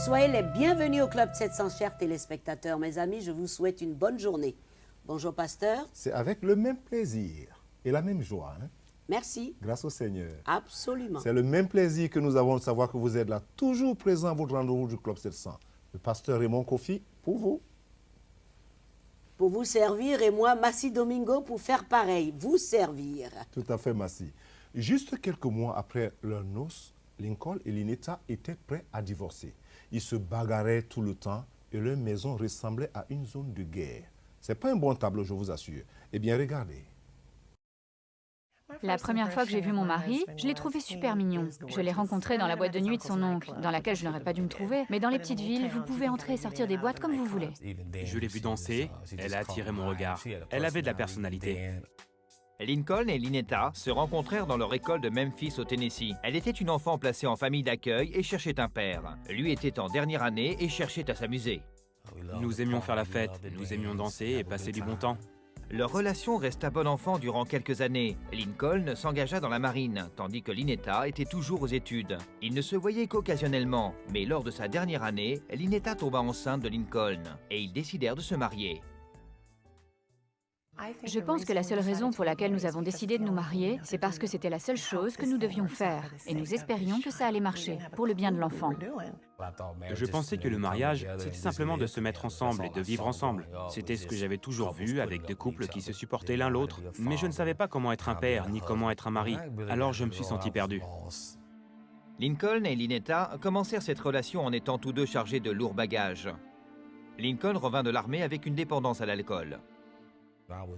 Soyez les bienvenus au Club 700, chers téléspectateurs. Mes amis, je vous souhaite une bonne journée. Bonjour, pasteur. C'est avec le même plaisir et la même joie. Hein? Merci. Grâce au Seigneur. Absolument. C'est le même plaisir que nous avons de savoir que vous êtes là, toujours présent à votre rendez-vous du Club 700. Le pasteur Raymond Kofi, pour vous. Pour vous servir et moi, Massi Domingo, pour faire pareil, vous servir. Tout à fait, Massi. Juste quelques mois après leur noces, Lincoln et Lynetta étaient prêts à divorcer. Ils se bagarraient tout le temps et leur maison ressemblait à une zone de guerre. Ce n'est pas un bon tableau, je vous assure. Eh bien, regardez. La première fois que j'ai vu mon mari, je l'ai trouvé super mignon. Je l'ai rencontré dans la boîte de nuit de son oncle, dans laquelle je n'aurais pas dû me trouver. Mais dans les petites villes, vous pouvez entrer et sortir des boîtes comme vous voulez. Je l'ai vue danser, elle a attiré mon regard. Elle avait de la personnalité. Lincoln et Lynetta se rencontrèrent dans leur école de Memphis au Tennessee. Elle était une enfant placée en famille d'accueil et cherchait un père. Lui était en dernière année et cherchait à s'amuser. Nous aimions faire la fête, nous aimions danser et passer du bon temps. Leur relation resta bon enfant durant quelques années. Lincoln s'engagea dans la marine, tandis que Lynetta était toujours aux études. Ils ne se voyaient qu'occasionnellement, mais lors de sa dernière année, Lynetta tomba enceinte de Lincoln et ils décidèrent de se marier. Je pense que la seule raison pour laquelle nous avons décidé de nous marier, c'est parce que c'était la seule chose que nous devions faire. Et nous espérions que ça allait marcher, pour le bien de l'enfant. Je pensais que le mariage, c'était simplement de se mettre ensemble et de vivre ensemble. C'était ce que j'avais toujours vu avec des couples qui se supportaient l'un l'autre, mais je ne savais pas comment être un père ni comment être un mari. Alors je me suis senti perdu. Lincoln et Lynetta commencèrent cette relation en étant tous deux chargés de lourds bagages. Lincoln revint de l'armée avec une dépendance à l'alcool.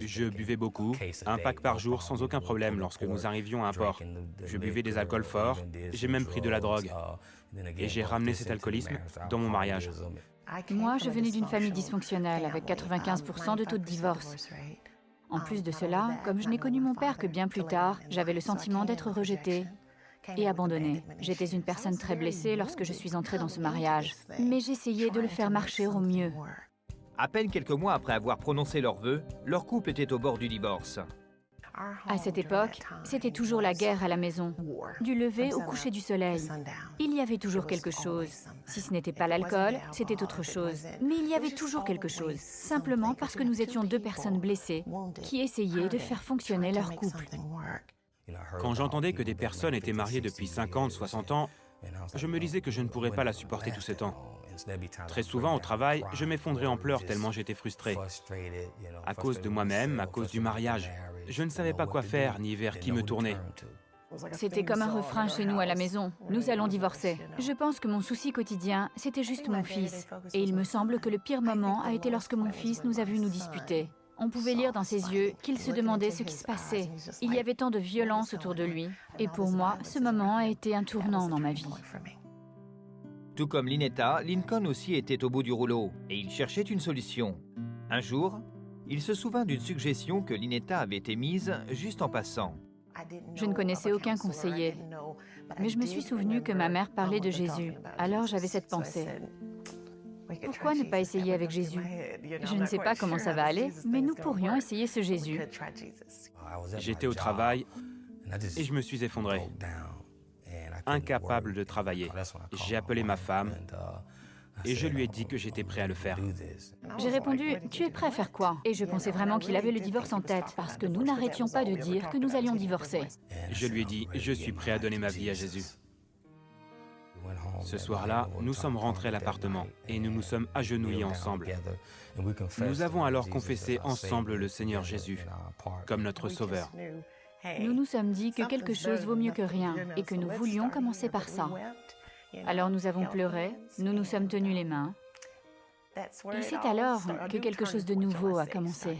Je buvais beaucoup, un pack par jour sans aucun problème lorsque nous arrivions à un port. Je buvais des alcools forts, j'ai même pris de la drogue. Et j'ai ramené cet alcoolisme dans mon mariage. Moi, je venais d'une famille dysfonctionnelle, avec 95% de taux de divorce. En plus de cela, comme je n'ai connu mon père que bien plus tard, j'avais le sentiment d'être rejetée et abandonnée. J'étais une personne très blessée lorsque je suis entrée dans ce mariage, mais j'essayais de le faire marcher au mieux. À peine quelques mois après avoir prononcé leurs vœux, leur couple était au bord du divorce. À cette époque, c'était toujours la guerre à la maison, du lever au coucher du soleil. Il y avait toujours quelque chose. Si ce n'était pas l'alcool, c'était autre chose. Mais il y avait toujours quelque chose, simplement parce que nous étions deux personnes blessées qui essayaient de faire fonctionner leur couple. Quand j'entendais que des personnes étaient mariées depuis 50, 60 ans, je me disais que je ne pourrais pas la supporter tout ce temps. Très souvent, au travail, je m'effondrais en pleurs tellement j'étais frustré. À cause de moi-même, à cause du mariage. Je ne savais pas quoi faire ni vers qui me tourner. C'était comme un refrain chez nous à la maison. Nous allons divorcer. Je pense que mon souci quotidien, c'était juste mon fils. Et il me semble que le pire moment a été lorsque mon fils nous a vus nous disputer. On pouvait lire dans ses yeux qu'il se demandait ce qui se passait. Il y avait tant de violence autour de lui. Et pour moi, ce moment a été un tournant dans ma vie. Tout comme Lynetta, Lincoln aussi était au bout du rouleau et il cherchait une solution. Un jour, il se souvint d'une suggestion que Lynetta avait émise juste en passant. Je ne connaissais aucun conseiller, mais je me suis souvenu que ma mère parlait de Jésus. Alors j'avais cette pensée. Pourquoi ne pas essayer avec Jésus? Je ne sais pas comment ça va aller, mais nous pourrions essayer ce Jésus. J'étais au travail et je me suis effondré. Incapable de travailler. J'ai appelé ma femme et je lui ai dit que j'étais prêt à le faire. J'ai répondu, tu es prêt à faire quoi? Et je pensais vraiment qu'il avait le divorce en tête, parce que nous n'arrêtions pas de dire que nous allions divorcer. Je lui ai dit, je suis prêt à donner ma vie à Jésus. Ce soir-là, nous sommes rentrés à l'appartement et nous nous sommes agenouillés ensemble. Nous avons alors confessé ensemble le Seigneur Jésus comme notre Sauveur. Nous nous sommes dit que quelque chose vaut mieux que rien et que nous voulions commencer par ça. Alors nous avons pleuré, nous nous sommes tenus les mains. Et c'est alors que quelque chose de nouveau a commencé.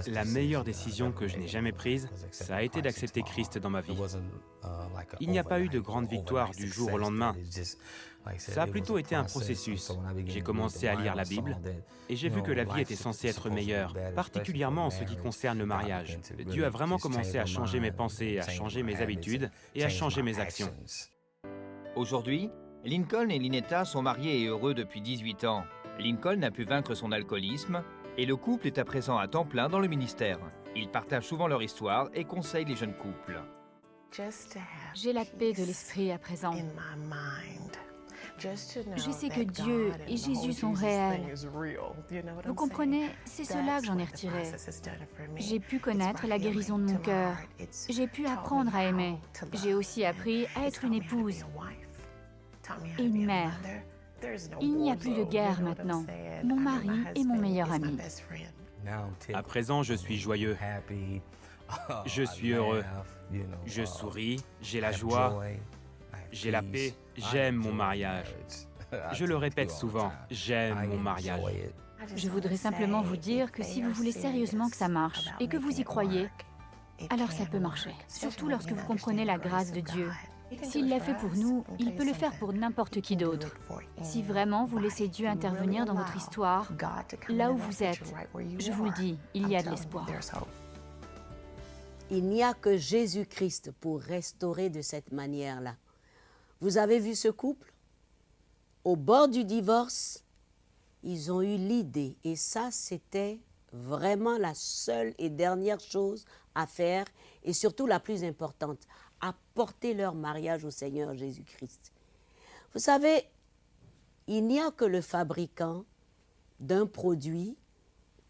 La meilleure décision que je n'ai jamais prise, ça a été d'accepter Christ dans ma vie. Il n'y a pas eu de grande victoire du jour au lendemain. Ça a plutôt été un processus. J'ai commencé à lire la Bible et j'ai vu que la vie était censée être meilleure, particulièrement en ce qui concerne le mariage. Dieu a vraiment commencé à changer mes pensées, à changer mes habitudes et à changer mes actions. Aujourd'hui, Lincoln et Lynetta sont mariés et heureux depuis 18 ans. Lincoln a pu vaincre son alcoolisme et le couple est à présent à temps plein dans le ministère. Ils partagent souvent leur histoire et conseillent les jeunes couples. J'ai la paix de l'esprit à présent. Je sais que Dieu et Jésus sont réels. Vous comprenez, c'est cela que j'en ai retiré. J'ai pu connaître la guérison de mon cœur. J'ai pu apprendre à aimer. J'ai aussi appris à être une épouse et une mère. Il n'y a plus de guerre maintenant. Mon mari est mon meilleur ami. À présent, je suis joyeux. Je suis heureux. Je souris, j'ai la joie, j'ai la paix. J'aime mon mariage. Je le répète souvent, j'aime mon mariage. Je voudrais simplement vous dire que si vous voulez sérieusement que ça marche et que vous y croyez, alors ça peut marcher. Surtout lorsque vous comprenez la grâce de Dieu. S'il l'a fait pour nous, il peut le faire pour n'importe qui d'autre. Si vraiment vous laissez Dieu intervenir dans votre histoire, là où vous êtes, je vous le dis, il y a de l'espoir. Il n'y a que Jésus-Christ pour restaurer de cette manière-là. Vous avez vu ce couple? Au bord du divorce, ils ont eu l'idée, et ça, c'était vraiment la seule et dernière chose à faire, et surtout la plus importante, apporter leur mariage au Seigneur Jésus-Christ. Vous savez, il n'y a que le fabricant d'un produit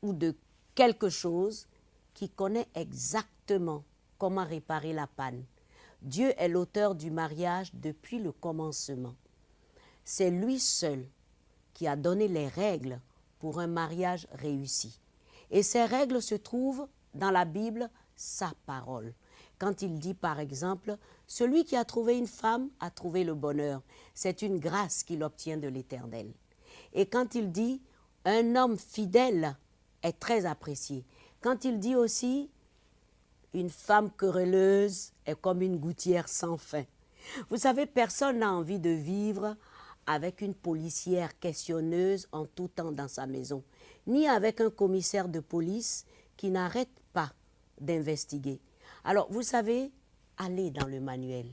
ou de quelque chose qui connaît exactement comment réparer la panne. Dieu est l'auteur du mariage depuis le commencement. C'est lui seul qui a donné les règles pour un mariage réussi. Et ces règles se trouvent dans la Bible, sa parole. Quand il dit par exemple, « Celui qui a trouvé une femme a trouvé le bonheur. C'est une grâce qu'il obtient de l'Éternel. » Et quand il dit, « Un homme fidèle est très apprécié. » Quand il dit aussi, « Une femme querelleuse est comme une gouttière sans fin. » Vous savez, personne n'a envie de vivre avec une policière questionneuse en tout temps dans sa maison, ni avec un commissaire de police qui n'arrête pas d'investiguer. Alors, vous savez, allez dans le manuel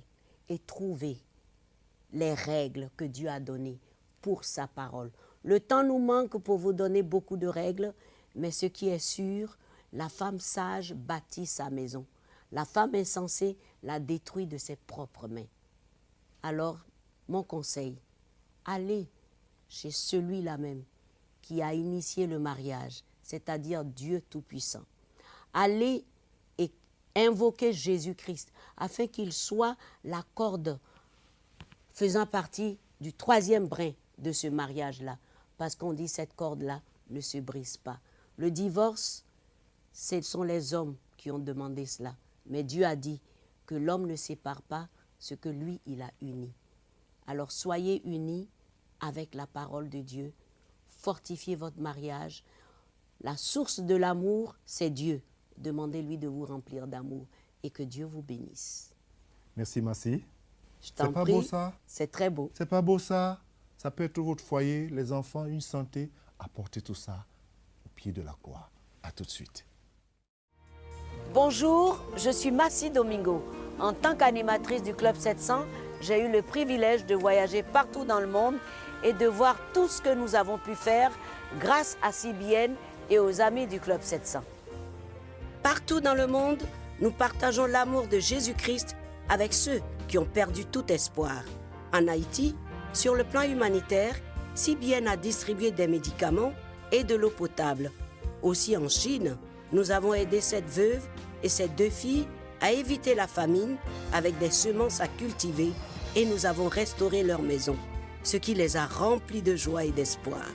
et trouvez les règles que Dieu a données pour sa parole. Le temps nous manque pour vous donner beaucoup de règles, mais ce qui est sûr, la femme sage bâtit sa maison. La femme insensée la détruit de ses propres mains. Alors, mon conseil, allez chez celui-là même qui a initié le mariage, c'est-à-dire Dieu Tout-Puissant. Allez et invoquez Jésus-Christ afin qu'il soit la corde faisant partie du troisième brin de ce mariage-là. Parce qu'on dit cette corde-là ne se brise pas. Le divorce, ce sont les hommes qui ont demandé cela. Mais Dieu a dit que l'homme ne sépare pas ce que lui, il a uni. Alors soyez unis avec la parole de Dieu. Fortifiez votre mariage. La source de l'amour, c'est Dieu. Demandez-lui de vous remplir d'amour et que Dieu vous bénisse. Merci, Massi. Je t'en prie. C'est pas beau ça? C'est très beau. C'est pas beau ça? Ça peut être votre foyer, les enfants, une santé. Apportez tout ça au pied de la croix. À tout de suite. Bonjour, je suis Massi Domingo. En tant qu'animatrice du Club 700, j'ai eu le privilège de voyager partout dans le monde et de voir tout ce que nous avons pu faire grâce à CBN et aux amis du Club 700. Partout dans le monde, nous partageons l'amour de Jésus-Christ avec ceux qui ont perdu tout espoir. En Haïti, sur le plan humanitaire, CBN a distribué des médicaments et de l'eau potable. Aussi en Chine, nous avons aidé cette veuve et ses deux filles à éviter la famine avec des semences à cultiver et nous avons restauré leur maison, ce qui les a remplis de joie et d'espoir.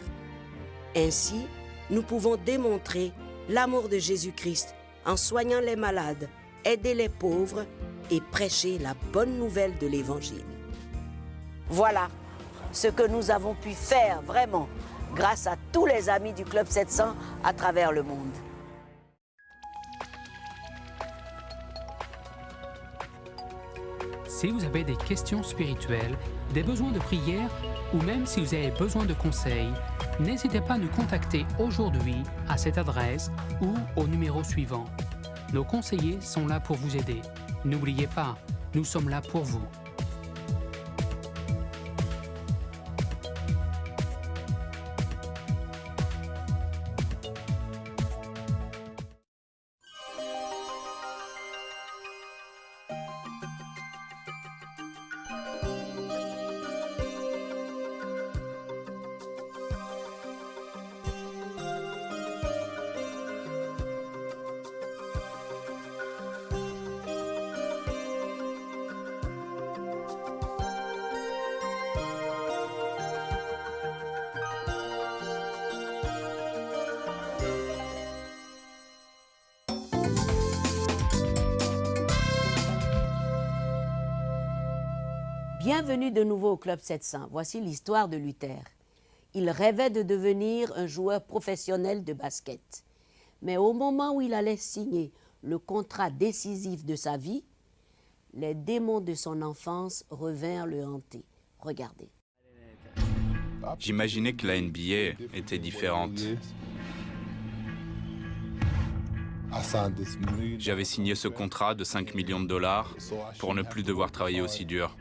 Ainsi, nous pouvons démontrer l'amour de Jésus-Christ en soignant les malades, aider les pauvres et prêcher la bonne nouvelle de l'Évangile. Voilà ce que nous avons pu faire vraiment grâce à tous les amis du Club 700 à travers le monde. Si vous avez des questions spirituelles, des besoins de prière ou même si vous avez besoin de conseils, n'hésitez pas à nous contacter aujourd'hui à cette adresse ou au numéro suivant. Nos conseillers sont là pour vous aider. N'oubliez pas, nous sommes là pour vous. Bienvenue de nouveau au Club 700. Voici l'histoire de Luther. Il rêvait de devenir un joueur professionnel de basket. Mais au moment où il allait signer le contrat décisif de sa vie, les démons de son enfance revinrent le hanter. Regardez. J'imaginais que la NBA était différente. J'avais signé ce contrat de 5 millions de dollars pour ne plus devoir travailler aussi dur.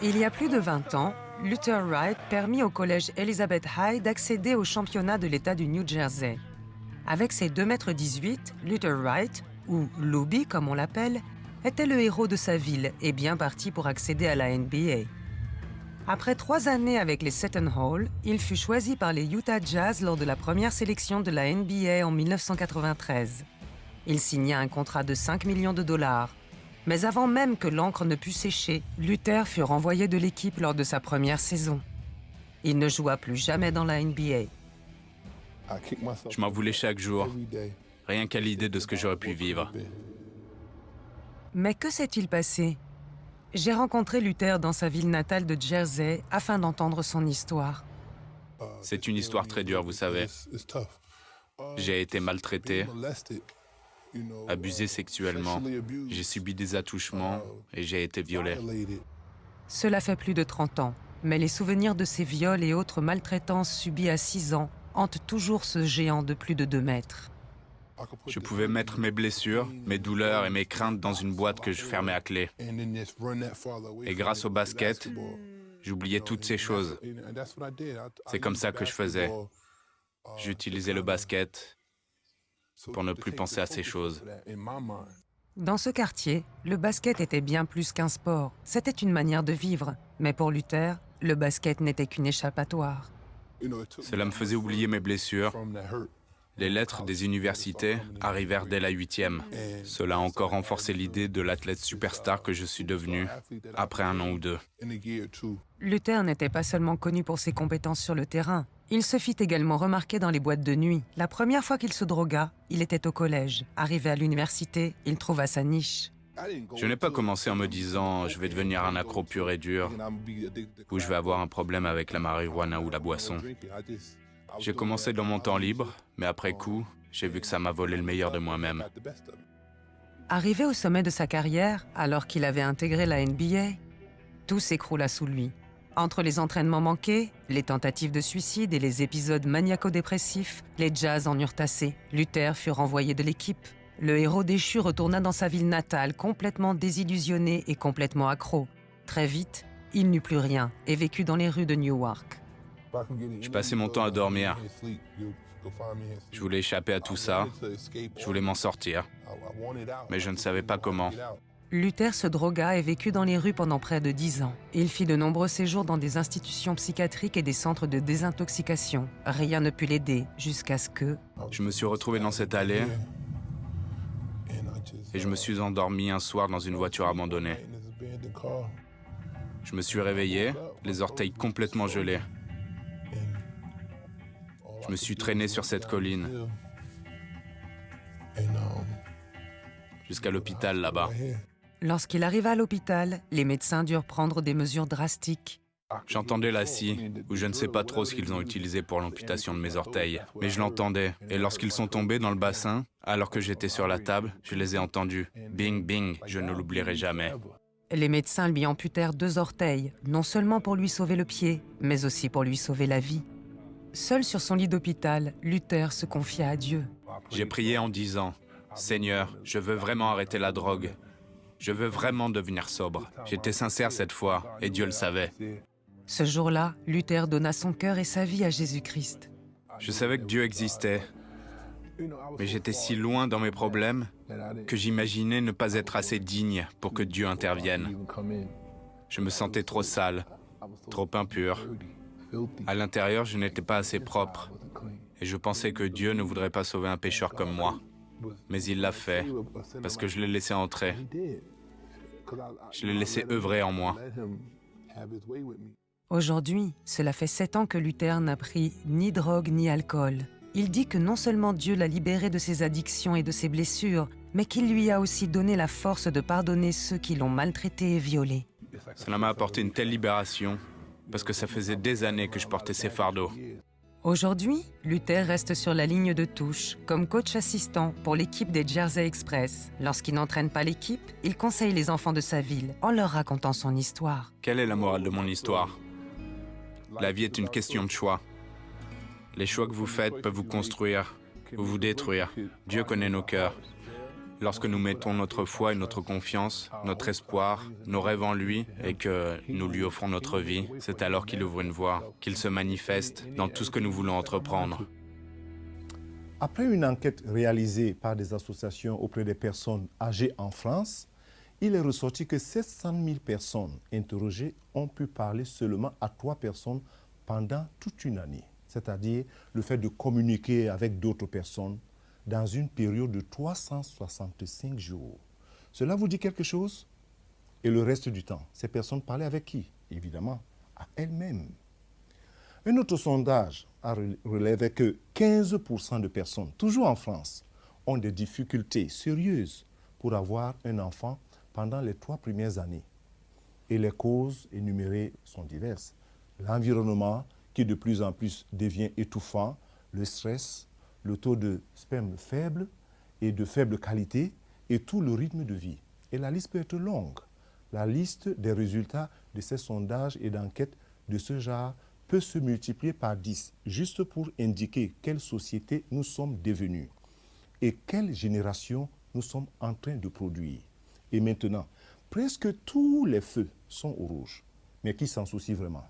Il y a plus de 20 ans, Luther Wright permit au collège Elizabeth High d'accéder au championnat de l'État du New Jersey. Avec ses 2,18 m, Luther Wright, ou Louie comme on l'appelle, était le héros de sa ville et bien parti pour accéder à la NBA. Après 3 années avec les Seton Hall, il fut choisi par les Utah Jazz lors de la première sélection de la NBA en 1993. Il signa un contrat de 5 millions de dollars. Mais avant même que l'encre ne pût sécher, Luther fut renvoyé de l'équipe lors de sa première saison. Il ne joua plus jamais dans la NBA. Je m'en voulais chaque jour, rien qu'à l'idée de ce que j'aurais pu vivre. Mais que s'est-il passé? J'ai rencontré Luther dans sa ville natale de Jersey afin d'entendre son histoire. C'est une histoire très dure, vous savez. J'ai été maltraité, abusé sexuellement, j'ai subi des attouchements et j'ai été violé. Cela fait plus de 30 ans, mais les souvenirs de ces viols et autres maltraitances subies à 6 ans hantent toujours ce géant de plus de 2 mètres. Je pouvais mettre mes blessures, mes douleurs et mes craintes dans une boîte que je fermais à clé. Et grâce au basket, j'oubliais toutes ces choses. C'est comme ça que je faisais. J'utilisais le basket pour ne plus penser à ces choses. Dans ce quartier, le basket était bien plus qu'un sport. C'était une manière de vivre. Mais pour Luther, le basket n'était qu'une échappatoire. Cela me faisait oublier mes blessures. Les lettres des universités arrivèrent dès la 8e. Cela a encore renforcé l'idée de l'athlète superstar que je suis devenu après 1 an ou 2. Luther n'était pas seulement connu pour ses compétences sur le terrain. Il se fit également remarquer dans les boîtes de nuit. La première fois qu'il se drogua, il était au collège. Arrivé à l'université, il trouva sa niche. Je n'ai pas commencé en me disant « je vais devenir un accro pur et dur » ou « je vais avoir un problème avec la marijuana ou la boisson ». J'ai commencé dans mon temps libre, mais après coup, j'ai vu que ça m'a volé le meilleur de moi-même. Arrivé au sommet de sa carrière, alors qu'il avait intégré la NBA, tout s'écroula sous lui. Entre les entraînements manqués, les tentatives de suicide et les épisodes maniaco-dépressifs, les Jazz en eurent assez. Luther fut renvoyé de l'équipe. Le héros déchu retourna dans sa ville natale, complètement désillusionné et complètement accro. Très vite, il n'eut plus rien et vécut dans les rues de Newark. Je passais mon temps à dormir. Je voulais échapper à tout ça. Je voulais m'en sortir. Mais je ne savais pas comment. Luther se drogua et vécut dans les rues pendant près de 10 ans. Il fit de nombreux séjours dans des institutions psychiatriques et des centres de désintoxication. Rien ne put l'aider jusqu'à ce que... Je me suis retrouvé dans cette allée et je me suis endormi un soir dans une voiture abandonnée. Je me suis réveillé, les orteils complètement gelés. Je me suis traîné sur cette colline jusqu'à l'hôpital là-bas. Lorsqu'il arriva à l'hôpital, les médecins durent prendre des mesures drastiques. J'entendais la scie, ou je ne sais pas trop ce qu'ils ont utilisé pour l'amputation de mes orteils, mais je l'entendais. Et lorsqu'ils sont tombés dans le bassin, alors que j'étais sur la table, je les ai entendus. Bing, bing, je ne l'oublierai jamais. Les médecins lui amputèrent 2 orteils, non seulement pour lui sauver le pied, mais aussi pour lui sauver la vie. Seul sur son lit d'hôpital, Luther se confia à Dieu. J'ai prié en disant « Seigneur, je veux vraiment arrêter la drogue. Je veux vraiment devenir sobre. » J'étais sincère cette fois, et Dieu le savait. Ce jour-là, Luther donna son cœur et sa vie à Jésus-Christ. Je savais que Dieu existait, mais j'étais si loin dans mes problèmes que j'imaginais ne pas être assez digne pour que Dieu intervienne. Je me sentais trop sale, trop impur. À l'intérieur, je n'étais pas assez propre, et je pensais que Dieu ne voudrait pas sauver un pécheur comme moi. Mais il l'a fait, parce que je l'ai laissé entrer. Je l'ai laissé œuvrer en moi. Aujourd'hui, cela fait 7 ans que Luther n'a pris ni drogue ni alcool. il dit que non seulement Dieu l'a libéré de ses addictions et de ses blessures, mais qu'il lui a aussi donné la force de pardonner ceux qui l'ont maltraité et violé. Cela m'a apporté une telle libération, parce que ça faisait des années que je portais ces fardeaux. Aujourd'hui, Luther reste sur la ligne de touche, comme coach assistant pour l'équipe des Jersey Express. Lorsqu'il n'entraîne pas l'équipe, il conseille les enfants de sa ville en leur racontant son histoire. Quelle est la morale de mon histoire? La vie est une question de choix. Les choix que vous faites peuvent vous construire ou vous détruire. Dieu connaît nos cœurs. Lorsque nous mettons notre foi et notre confiance, notre espoir, nos rêves en lui et que nous lui offrons notre vie, c'est alors qu'il ouvre une voie, qu'il se manifeste dans tout ce que nous voulons entreprendre. Après une enquête réalisée par des associations auprès des personnes âgées en France, il est ressorti que 700 000 personnes interrogées ont pu parler seulement à 3 personnes pendant toute une année. C'est-à-dire le fait de communiquer avec d'autres personnes dans une période de 365 jours. Cela vous dit quelque chose? Et le reste du temps, ces personnes parlaient avec qui? Évidemment, à elles-mêmes. Un autre sondage a relevé que 15% de personnes, toujours en France, ont des difficultés sérieuses pour avoir un enfant pendant les 3 premières années. Et les causes énumérées sont diverses. L'environnement qui de plus en plus devient étouffant, le stress, le taux de sperme faible et de faible qualité et tout le rythme de vie. Et la liste peut être longue. La liste des résultats de ces sondages et d'enquêtes de ce genre peut se multiplier par 10, juste pour indiquer quelle société nous sommes devenus et quelle génération nous sommes en train de produire. Et maintenant, presque tous les feux sont au rouge. Mais qui s'en soucie vraiment?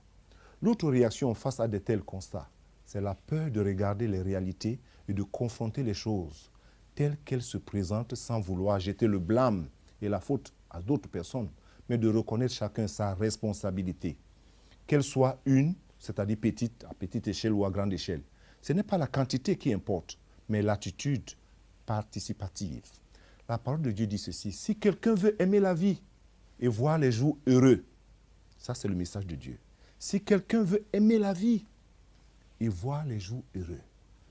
L'autre réaction face à de tels constats, c'est la peur de regarder les réalités et de confronter les choses telles qu'elles se présentent sans vouloir jeter le blâme et la faute à d'autres personnes, mais de reconnaître chacun sa responsabilité. Qu'elle soit une, c'est-à-dire petite, à petite échelle ou à grande échelle. Ce n'est pas la quantité qui importe, mais l'attitude participative. La parole de Dieu dit ceci: si quelqu'un veut aimer la vie et voir les jours heureux, ça c'est le message de Dieu. Si quelqu'un veut aimer la vie et voir les jours heureux,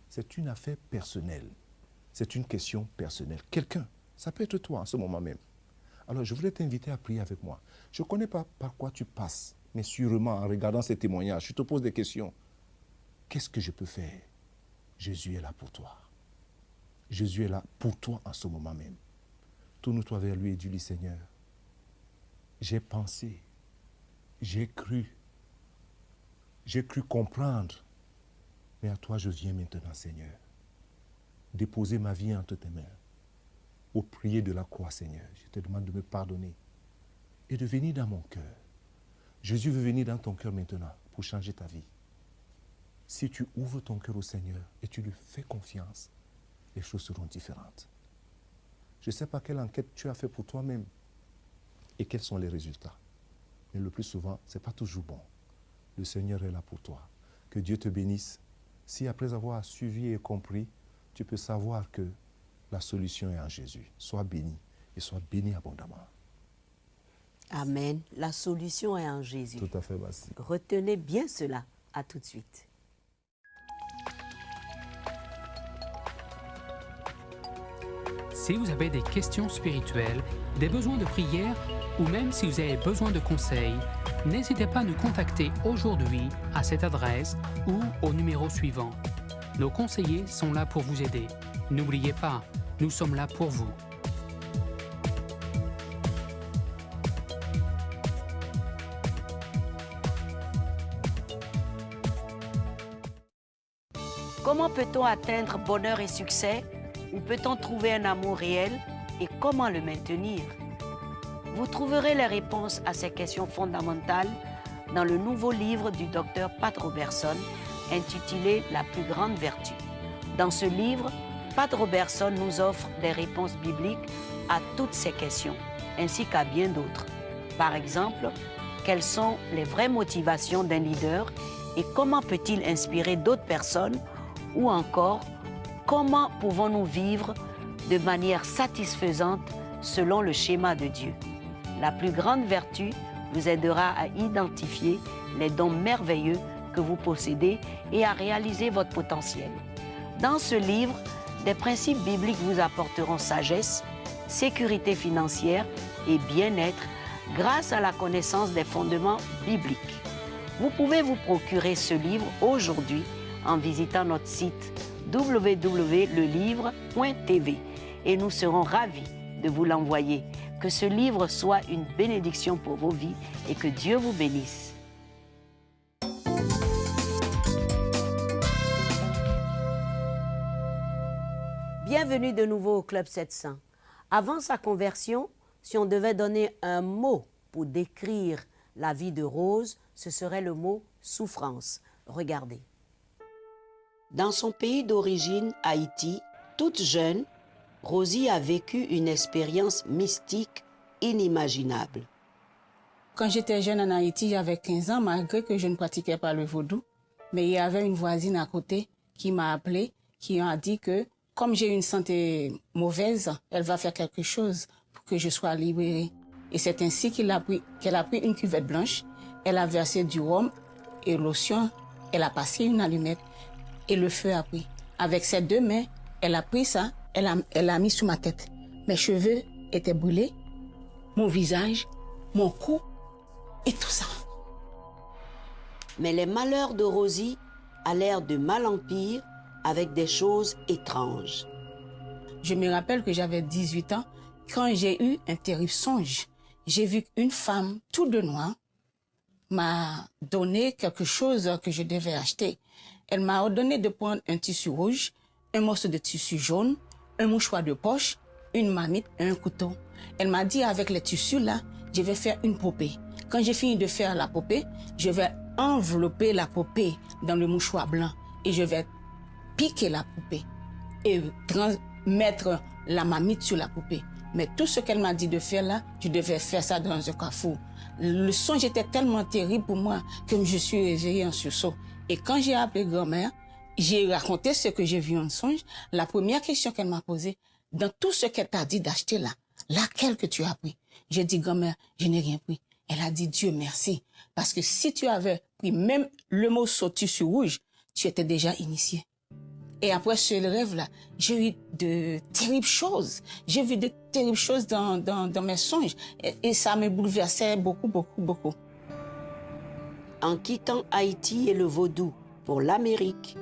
c'est une affaire personnelle. C'est une question personnelle. Quelqu'un, ça peut être toi en ce moment même. Alors je voudrais t'inviter à prier avec moi. Je ne connais pas par quoi tu passes, mais sûrement en regardant ces témoignages, je te pose des questions. Qu'est-ce que je peux faire? Jésus est là pour toi. Jésus est là pour toi en ce moment même. Tourne-toi vers lui et dis-lui: Seigneur, j'ai pensé, j'ai cru comprendre, mais à toi je viens maintenant, Seigneur. Déposer ma vie entre tes mains. Au prier de la croix, Seigneur, je te demande de me pardonner et de venir dans mon cœur. Jésus veut venir dans ton cœur maintenant pour changer ta vie. Si tu ouvres ton cœur au Seigneur et tu lui fais confiance, les choses seront différentes. Je ne sais pas quelle enquête tu as fait pour toi-même et quels sont les résultats. Mais le plus souvent, ce n'est pas toujours bon. Le Seigneur est là pour toi. Que Dieu te bénisse. Si après avoir suivi et compris, tu peux savoir que la solution est en Jésus. Sois béni et sois béni abondamment. Amen. La solution est en Jésus. Tout à fait, Basti. Retenez bien cela. À tout de suite. Si vous avez des questions spirituelles, des besoins de prière ou même si vous avez besoin de conseils, n'hésitez pas à nous contacter aujourd'hui à cette adresse ou au numéro suivant. Nos conseillers sont là pour vous aider. N'oubliez pas, nous sommes là pour vous. Comment peut-on atteindre bonheur et succès? Où peut-on trouver un amour réel et comment le maintenir? Vous trouverez les réponses à ces questions fondamentales dans le nouveau livre du Dr Pat Robertson intitulé « La plus grande vertu ». Dans ce livre, Pat Robertson nous offre des réponses bibliques à toutes ces questions, ainsi qu'à bien d'autres. Par exemple, quelles sont les vraies motivations d'un leader et comment peut-il inspirer d'autres personnes? Ou encore, comment pouvons-nous vivre de manière satisfaisante selon le schéma de Dieu? La plus grande vertu vous aidera à identifier les dons merveilleux que vous possédez et à réaliser votre potentiel. Dans ce livre, des principes bibliques vous apporteront sagesse, sécurité financière et bien-être grâce à la connaissance des fondements bibliques. Vous pouvez vous procurer ce livre aujourd'hui en visitant notre site www.lelivre.tv et nous serons ravis de vous l'envoyer. Que ce livre soit une bénédiction pour vos vies et que Dieu vous bénisse. Bienvenue de nouveau au Club 700. Avant sa conversion, si on devait donner un mot pour décrire la vie de Rose, ce serait le mot souffrance. Regardez. Dans son pays d'origine, Haïti, toute jeune, Rosie a vécu une expérience mystique inimaginable. Quand j'étais jeune en Haïti, j'avais 15 ans, malgré que je ne pratiquais pas le vaudou. Mais il y avait une voisine à côté qui m'a appelée, qui a dit que comme j'ai une santé mauvaise, elle va faire quelque chose pour que je sois libérée. Et c'est ainsi qu'elle a pris une cuvette blanche, elle a versé du rhum et lotion, elle a passé une allumette et le feu a pris. Avec ses deux mains, elle a pris ça, elle a mis sous ma tête. Mes cheveux étaient brûlés, mon visage, mon cou et tout ça. Mais les malheurs de Rosie allèrent de mal en pire avec des choses étranges. Je me rappelle que j'avais 18 ans quand j'ai eu un terrible songe. J'ai vu qu'une femme, tout de noir, m'a donné quelque chose que je devais acheter. Elle m'a ordonné de prendre un tissu rouge, un morceau de tissu jaune, un mouchoir de poche, une marmite et un couteau. Elle m'a dit avec les tissus là, je vais faire une poupée. Quand j'ai fini de faire la poupée, je vais envelopper la poupée dans le mouchoir blanc et je vais piquer la poupée et mettre la marmite sur la poupée. Mais tout ce qu'elle m'a dit de faire là, je devais faire ça dans un carrefour. Le songe était tellement terrible pour moi que je suis réveillée en sursaut. Et quand j'ai appelé grand-mère, j'ai raconté ce que j'ai vu en songe. La première question qu'elle m'a posée, dans tout ce qu'elle t'a dit d'acheter là, laquelle que tu as pris? J'ai dit, grand-mère, je n'ai rien pris. Elle a dit, Dieu merci. Parce que si tu avais pris même le morceau tissu rouge, tu étais déjà initié. Et après ce rêve-là, j'ai eu de terribles choses. J'ai vu de terribles choses dans mes songes. Et ça me bouleversait beaucoup. En quittant Haïti et le vaudou pour l'Amérique,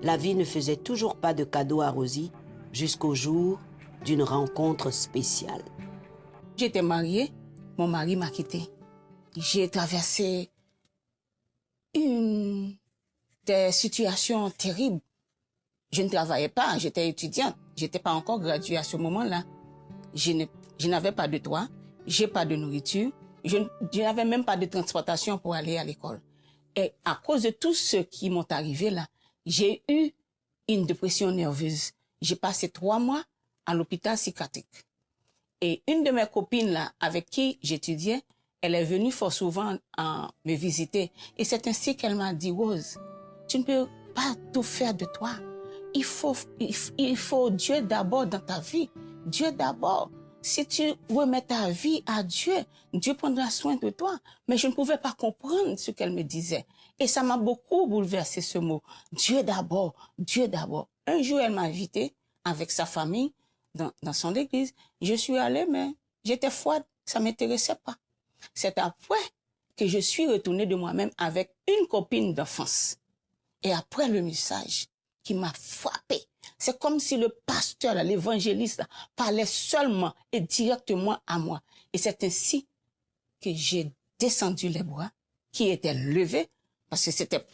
la vie ne faisait toujours pas de cadeau à Rosie jusqu'au jour d'une rencontre spéciale. J'étais mariée, mon mari m'a quittée. J'ai traversé des situations terribles. Je ne travaillais pas, j'étais étudiante, j'étais pas encore graduée à ce moment-là. Je n'avais pas de toit, j'ai pas de nourriture, je n'avais même pas de transportation pour aller à l'école. Et à cause de tout ce qui m'est arrivé là, j'ai eu une dépression nerveuse. J'ai passé 3 mois à l'hôpital psychiatrique. Et une de mes copines là, avec qui j'étudiais, elle est venue fort souvent me visiter. Et c'est ainsi qu'elle m'a dit, Rose, tu ne peux pas tout faire de toi. Il faut Dieu d'abord dans ta vie. Dieu d'abord. Si tu remets ta vie à Dieu, Dieu prendra soin de toi. Mais je ne pouvais pas comprendre ce qu'elle me disait. Et ça m'a beaucoup bouleversé ce mot. Dieu d'abord, Dieu d'abord. Un jour, elle m'a invité avec sa famille dans son église. Je suis allée, mais j'étais froide. Ça ne m'intéressait pas. C'est après que je suis retournée de moi-même avec une copine d'enfance. Et après le message qui m'a frappée, c'est comme si le pasteur, l'évangéliste, parlait seulement et directement à moi. Et c'est ainsi que j'ai descendu les bras qui étaient levés, parce que c'était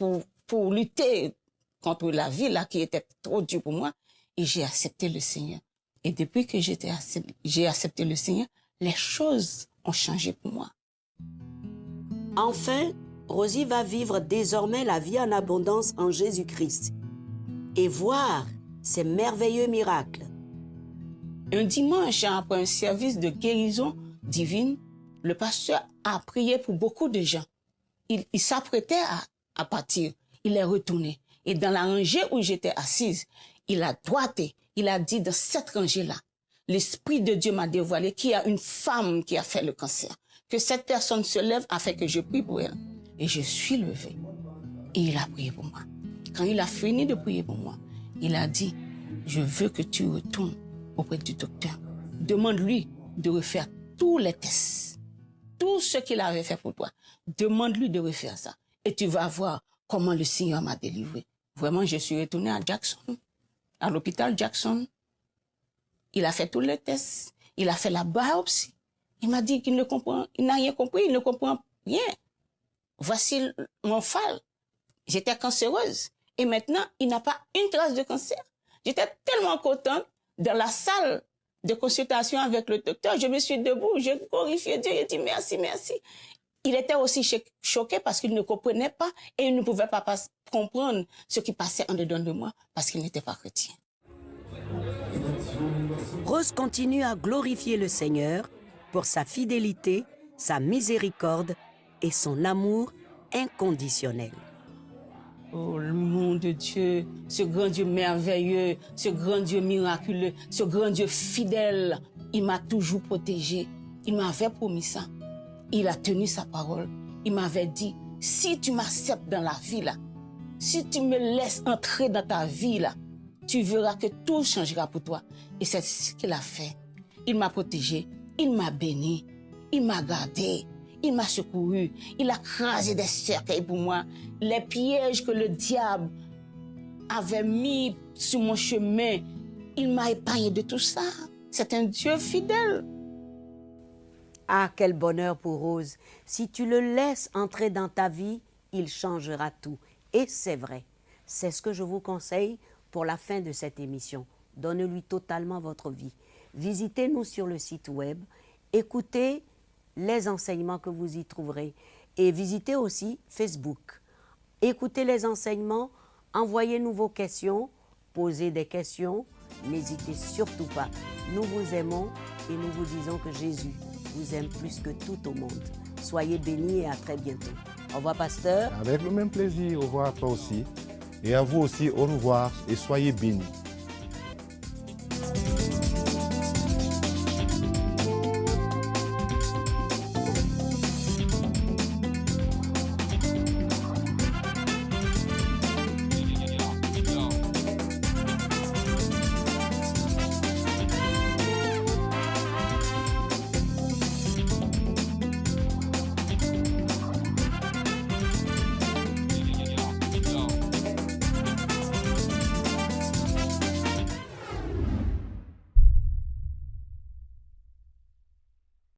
pour lutter contre la vie là qui était trop dure pour moi. Et j'ai accepté le Seigneur. Et depuis que j'ai accepté le Seigneur, les choses ont changé pour moi. Enfin, Rosie va vivre désormais la vie en abondance en Jésus-Christ et voir ces merveilleux miracles. Un dimanche, après un service de guérison divine, le pasteur a prié pour beaucoup de gens. Il s'apprêtait à partir. Il est retourné. Et dans la rangée où j'étais assise, il a droité. Il a dit dans cette rangée-là, l'Esprit de Dieu m'a dévoilé qu'il y a une femme qui a fait le cancer. Que cette personne se lève afin que je prie pour elle. Et je suis levée. Et il a prié pour moi. Quand il a fini de prier pour moi, Il a dit, je veux que tu retournes auprès du docteur. Demande-lui de refaire tous les tests. Tout ce qu'il avait fait pour toi. Demande-lui de refaire ça. Et tu vas voir comment le Seigneur m'a délivré. Vraiment, je suis retournée à Jackson, à l'hôpital Jackson. Il a fait tous les tests. Il a fait la biopsie. Il m'a dit qu'il ne comprend, il n'a rien compris, il ne comprend rien. Voici mon fall. J'étais cancéreuse. Et maintenant, il n'a pas une trace de cancer. J'étais tellement contente dans la salle de consultation avec le docteur. Je me suis debout, j'ai glorifié Dieu, j'ai dit merci, merci. Il était aussi choqué parce qu'il ne comprenait pas et il ne pouvait pas comprendre ce qui passait en dedans de moi parce qu'il n'était pas chrétien. Rose continue à glorifier le Seigneur pour sa fidélité, sa miséricorde et son amour inconditionnel. Oh, le monde de Dieu, ce grand Dieu merveilleux, ce grand Dieu miraculeux, ce grand Dieu fidèle, il m'a toujours protégé. Il m'avait promis ça. Il a tenu sa parole. Il m'avait dit, si tu m'acceptes dans la vie là, si tu me laisses entrer dans ta vie là, tu verras que tout changera pour toi. Et c'est ce qu'il a fait. Il m'a protégé, il m'a béni, il m'a gardé. Il m'a secouru, il a crasé des cercueils pour moi. Les pièges que le diable avait mis sur mon chemin, il m'a épargné de tout ça. C'est un Dieu fidèle. Ah, quel bonheur pour Rose. Si tu le laisses entrer dans ta vie, il changera tout. Et c'est vrai. C'est ce que je vous conseille pour la fin de cette émission. Donnez-lui totalement votre vie. Visitez-nous sur le site web. Écoutez les enseignements que vous y trouverez. Et visitez aussi Facebook. Écoutez les enseignements, envoyez-nous vos questions, posez des questions, n'hésitez surtout pas. Nous vous aimons et nous vous disons que Jésus vous aime plus que tout au monde. Soyez bénis et à très bientôt. Au revoir, pasteur. Avec le même plaisir, au revoir à toi aussi. Et à vous aussi, au revoir et soyez bénis.